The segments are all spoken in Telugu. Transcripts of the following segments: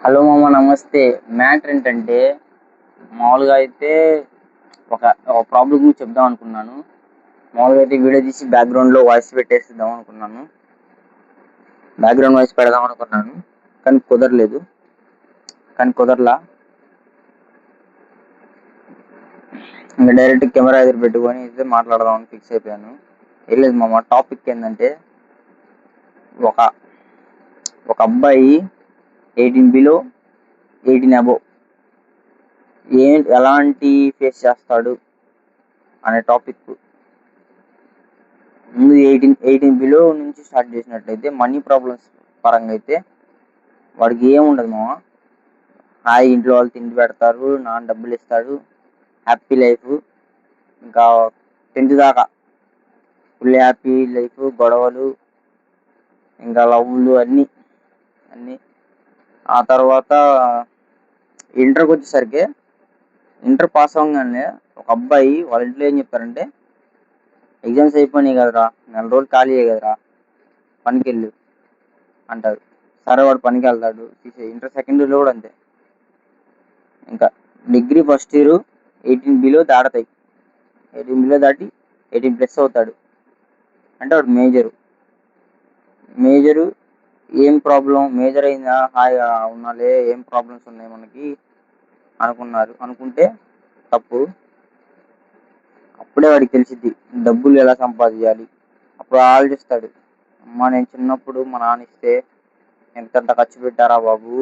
హలో మామ, నమస్తే. మ్యాటర్ ఏంటంటే మామూలుగా అయితే ఒక ఒక ప్రాబ్లం గురించి చెప్దాం అనుకున్నాను. మామూలుగా అయితే వీడియో తీసి బ్యాక్గ్రౌండ్లో వాయిస్ పెట్టేసిద్దాం అనుకున్నాను. బ్యాక్గ్రౌండ్ వాయిస్ పెడదాం అనుకున్నాను కానీ కుదరలా. ఇంకా డైరెక్ట్ కెమెరా ఎదురు పెట్టుకొని అయితే మాట్లాడదామని ఫిక్స్ అయిపోయాను. ఏం లేదు మామ, టాపిక్ ఏంటంటే ఒక ఒక అబ్బాయి 18 బిలో 18 అబోవ్ ఎలాంటి ఫేస్ చేస్తాడు అనే టాపిక్. ముందు 18 బిలో నుంచి స్టార్ట్ చేసినట్లయితే మనీ ప్రాబ్లమ్స్ పరంగా అయితే వాడికి ఏముండదు మామ. హాయి ఇంట్లో వాళ్ళు తిండి పెడతారు, నాన్న డబ్బులు ఇస్తాడు, హ్యాపీ లైఫ్. ఇంకా 10th దాకా ఫుల్ హ్యాపీ లైఫ్, గొడవలు, ఇంకా లవ్లు అన్నీ. ఆ తర్వాత ఇంటర్కి వచ్చేసరికి ఇంటర్ పాస్ అవ్వగానే ఒక అబ్బాయి వాళ్ళ ఇంట్లో ఏం చెప్తారంటే, ఎగ్జామ్స్ అయిపోయినాయి కదరా, 4 రోజులు ఖాళీ కదరా, పనికి వెళ్ళు అంటారు. సరే వాడు పనికి వెళ్తాడు. ఇంటర్ సెకండ్ ఇయర్లో కూడా అంతే. ఇంకా డిగ్రీ ఫస్ట్ ఇయర్ 18 బిలో దాడతాయి. 18 బిలో దాటి 18+ అవుతాడు అంటే వాడు మేజరు. ఏం ప్రాబ్లం, మేజర్ అయిందా, హాయిగా ఉన్నాలే, ఏం ప్రాబ్లమ్స్ ఉన్నాయి మనకి అనుకుంటే తప్పు. అప్పుడే వాడికి తెలిసిద్ది డబ్బులు ఎలా సంపాదించాలి. అప్పుడు ఆలోచిస్తాడు, అమ్మ నేను చిన్నప్పుడు మా నాన్న ఇస్తే ఎంతంత ఖర్చు పెట్టారా బాబు,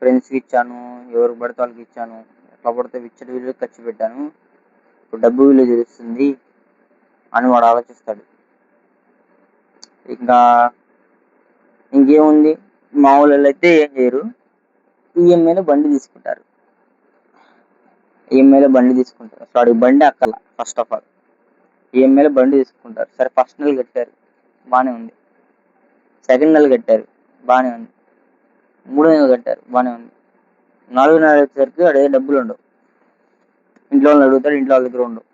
ఫ్రెండ్స్కి ఇచ్చాను, ఎవరికి పడితే వాళ్ళకి ఇచ్చాను, ఎట్లా పడితే విచ్చడి విలువ ఖర్చు పెట్టాను, ఇప్పుడు డబ్బు విలువ తెలుస్తుంది అని వాడు ఆలోచిస్తాడు. ఇంకేముంది, మామూలు అయితే ఏం చేయరు, ఈఎంఐలో బండి తీసుకుంటారు. వాడికి బండి అక్కల. ఫస్ట్ ఆఫ్ ఆల్ ఈఎంఐలో బండి తీసుకుంటారు. సరే, ఫస్ట్ నెల కట్టారు, బాగానే ఉంది. సెకండ్ నెల కట్టారు, బాగానే ఉంది. 3వ నెల కట్టారు, బాగానే ఉంది. 4వ నెల వచ్చేసరికి వాడు డబ్బులు ఉండవు. ఇంట్లో వాళ్ళని అడుగుతాడు, ఇంట్లో వాళ్ళ దగ్గర ఉండవు.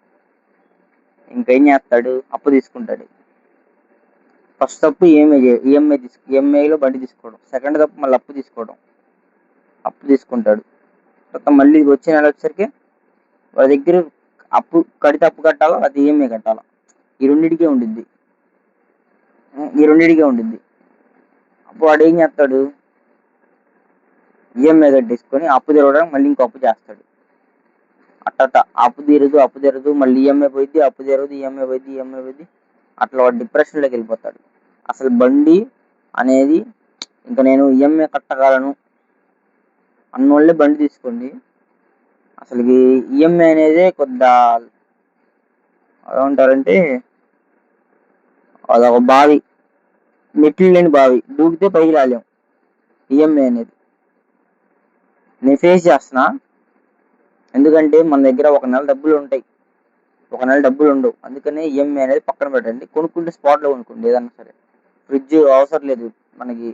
ఇంకేం చేస్తాడు, అప్పు తీసుకుంటాడు. ఫస్ట్ తప్పు ఈఎంఐలో బండి తీసుకోవడం. సెకండ్ తప్పు మళ్ళీ అప్పు తీసుకుంటాడు. తర్వాత మళ్ళీ వచ్చే నెల వచ్చేసరికి వాళ్ళ దగ్గర అప్పు కట్టాలా, అది ఈఎంఐ కట్టాలా, ఈ రెండింటికే ఉండిద్ది. అప్పుడు వాడు ఏం చేస్తాడు, ఈఎంఐ కట్టేసుకొని అప్పు తెరవడానికి మళ్ళీ ఇంకో అప్పు చేస్తాడు. అట్ట అప్పు తీరదు, మళ్ళీ ఈఎంఐ పోయింది, అప్పు తీరదు, ఈఎంఐ పోయింది. అట్లా వాడు డిప్రెషన్లోకి వెళ్ళిపోతాడు. అసలు బండి అనేది ఇంకా నేను ఈఎంఐ కట్టగలను అన్నోళ్ళే బండి తీసుకోండి. అసలు ఈఎంఐ అనేది కొద్దిగా ఏమంటారంటే అదొక బావి, మెట్లు లేని బావి, దూకితే పైకి రాలేం. ఈఎంఐ అనేది నేను ఫేస్ చేస్తున్నా. ఎందుకంటే మన దగ్గర ఒక నెల డబ్బులు ఉంటాయి, ఒక నెల డబ్బులు ఉండవు. అందుకనే ఈఎంఐ అనేది పక్కన పెట్టండి. కొనుక్కుంటే స్పాట్లో కొనుక్కోండి. ఏదన్నా సరే, ఫ్రిడ్జ్ అవసరం లేదు మనకి,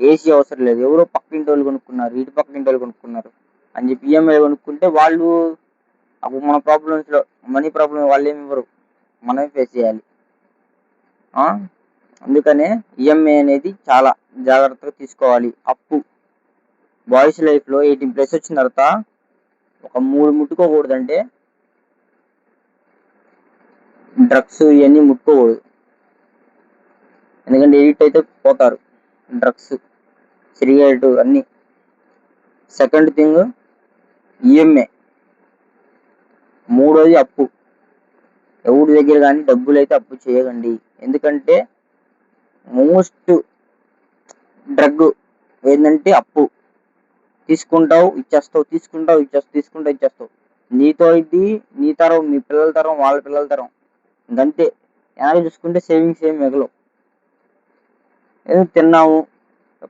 ఏసీ అవసరం లేదు, ఎవరో పక్కింటి వాళ్ళు కొనుక్కున్నారు, ఇటు పక్కింటి వాళ్ళు కొనుక్కున్నారు అని చెప్పి ఈఎంఐ కొనుక్కుంటే వాళ్ళు అప్పుడు మన ప్రాబ్లమ్స్లో మనీ ప్రాబ్లం వాళ్ళు ఏమి ఇవ్వరు, మనమే ఫేస్ చేయాలి. అందుకనే ఈఎంఐ అనేది చాలా జాగ్రత్తగా తీసుకోవాలి. అప్పు బాయ్స్ లైఫ్లో 18+ వచ్చిన తర్వాత ఒక 3 ముట్టుకోకూడదంటే డ్రగ్స్ ఇవన్నీ ముట్టుకోకూడదు. ఎందుకంటే ఎడిట్ అయితే పోతారు, డ్రగ్స్, సిగరెట్ అన్నీ. Second thing EMI. 3వది అప్పు. ఎవరి దగ్గర కానీ డబ్బులు అయితే అప్పు చేయకండి. ఎందుకంటే మోస్ట్ డ్రగ్ ఏంటంటే అప్పు. తీసుకుంటావు ఇచ్చేస్తావు. నీతో ఇది, నీ తరం, మీ పిల్లల తరం, వాళ్ళ పిల్లల తరం, ఇంకంతే. ఎలా చూసుకుంటే సేవింగ్స్ ఏమి మిగలవు. ఏదో తిన్నాము,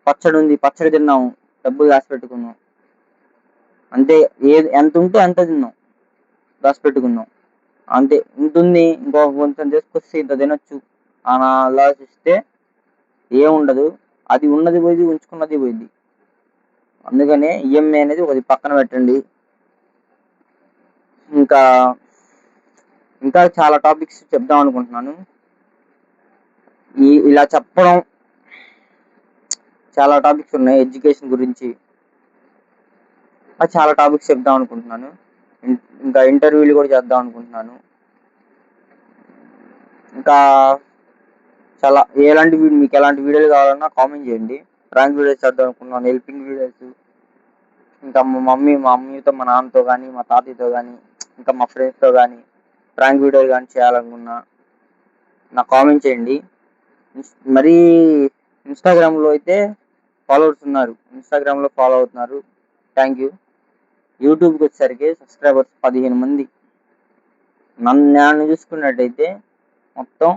పచ్చడి తిన్నాము, డబ్బులు దాచిపెట్టుకున్నాం, అంతే. ఎంత ఉంటే అంత తిన్నాం, దాచిపెట్టుకున్నాం, అంతే. ఉంటుంది, ఇంకో కొంచెం తీసుకొస్తే ఇంత తినొచ్చు అని ఆలోచిస్తే ఏముండదు. అది ఉన్నది పోయింది, ఉంచుకున్నది పోయింది. అందుకనే ఈఎంఐ అనేది ఒకటి పక్కన పెట్టండి. ఇంకా చాలా టాపిక్స్ చెప్దాం అనుకుంటున్నాను. ఇలా చెప్పడం చాలా టాపిక్స్ ఉన్నాయి. ఎడ్యుకేషన్ గురించి, చాలా టాపిక్స్ చెప్దాం అనుకుంటున్నాను. ఇంకా ఇంటర్వ్యూలు కూడా చేద్దాం అనుకుంటున్నాను. ఇంకా చాలా మీకు ఎలాంటి వీడియోలు కావాలన్నా కామెంట్ చేయండి. ప్రాంక్ వీడియోస్ చేద్దాం అనుకున్నాను, హెల్పింగ్ వీడియోస్, ఇంకా మా మమ్మీతో, మా నాన్నతో కానీ, మా తాతయ్యతో కానీ, ఇంకా మా ఫ్రెండ్స్తో కానీ ప్రాంక్ వీడియోలు కానీ చేయాలనుకున్నా నాకు కామెంట్ చేయండి. మరీ ఇన్స్టాగ్రామ్లో అయితే ఫాలోవర్స్ ఉన్నారు, ఇన్స్టాగ్రామ్లో ఫాలో అవుతున్నారు, థ్యాంక్ యూ. యూట్యూబ్కి వచ్చేసరికి సబ్స్క్రైబర్స్ 15 మంది. నన్ను చూసుకున్నట్టయితే మొత్తం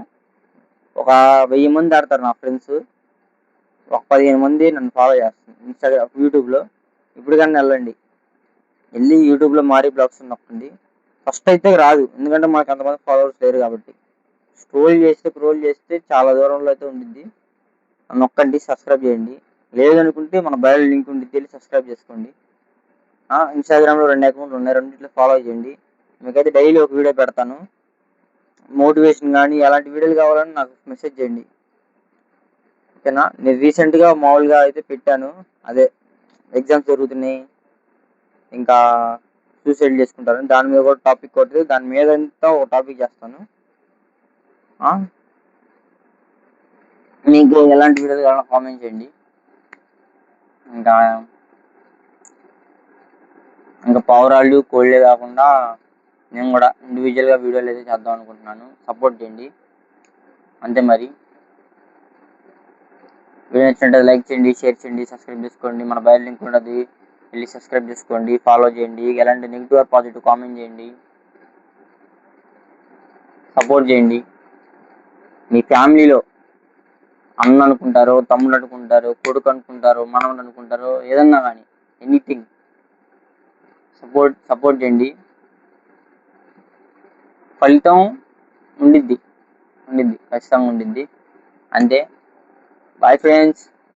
ఒక 1000 మంది ఆడతారు నా ఫ్రెండ్స్. ఒక 15 మంది నన్ను ఫాలో చేస్తారు యూట్యూబ్లో. ఇప్పుడు కానీ వెళ్ళి యూట్యూబ్లో మారీ బ్లాగ్స్ నొక్కండి. ఫస్ట్ అయితే రాదు, ఎందుకంటే మనకు అంతమంది ఫాలోవర్స్ లేరు కాబట్టి. స్క్రోల్ చేస్తే చాలా దూరంలో అయితే ఉంటుంది. నొక్కండి, సబ్స్క్రైబ్ చేయండి. లేదనుకుంటే మన బయో లింక్ ఉండి వెళ్ళి సబ్స్క్రైబ్ చేసుకోండి. ఇన్స్టాగ్రామ్లో 2 అకౌంట్లు ఉన్నాయి, రెండింటిలో ఫాలో చేయండి. మీకైతే డైలీ ఒక వీడియో పెడతాను. మోటివేషన్ కానీ ఎలాంటి వీడియోలు కావాలని నాకు మెసేజ్ చేయండి, ఓకేనా. నేను రీసెంట్గా మామూలుగా అయితే పెట్టాను, అదే ఎగ్జామ్స్ జరుగుతున్నాయి, ఇంకా సూసైడ్ చేసుకుంటారు, దాని మీద కూడా టాపిక్ కొట్టి దాని మీద అంతా ఒక టాపిక్ చేస్తాను. మీకు ఎలాంటి వీడియోలు కావాలన్నా కామెంట్ చేయండి. ఇంకా పావురాళ్ళు, కోళ్ళే కాకుండా నేను కూడా ఇండివిజువల్గా వీడియోలు అయితే చేద్దాం అనుకుంటున్నాను. సపోర్ట్ చేయండి అంతే. మరి వీడియో నచ్చినట్టు లైక్ చేయండి, షేర్ చేయండి, సబ్స్క్రైబ్ చేసుకోండి. మన బయట లింక్ ఉంటుంది, వెళ్ళి సబ్స్క్రైబ్ చేసుకోండి, ఫాలో చేయండి. ఎలాంటి నెగిటివ్ ఆర్ పాజిటివ్ కామెంట్ చేయండి, సపోర్ట్ చేయండి. మీ ఫ్యామిలీలో అన్న అనుకుంటారో, తమ్ముడు అనుకుంటారో, కొడుకు అనుకుంటారో, మనవడు అనుకుంటారో, ఏదన్నా కానీ ఎనీథింగ్ సపోర్ట్ చేయండి. ఫలితం ఉండిద్ది, ఖచ్చితంగా ఉండిద్ది. అంతే. Bye friends.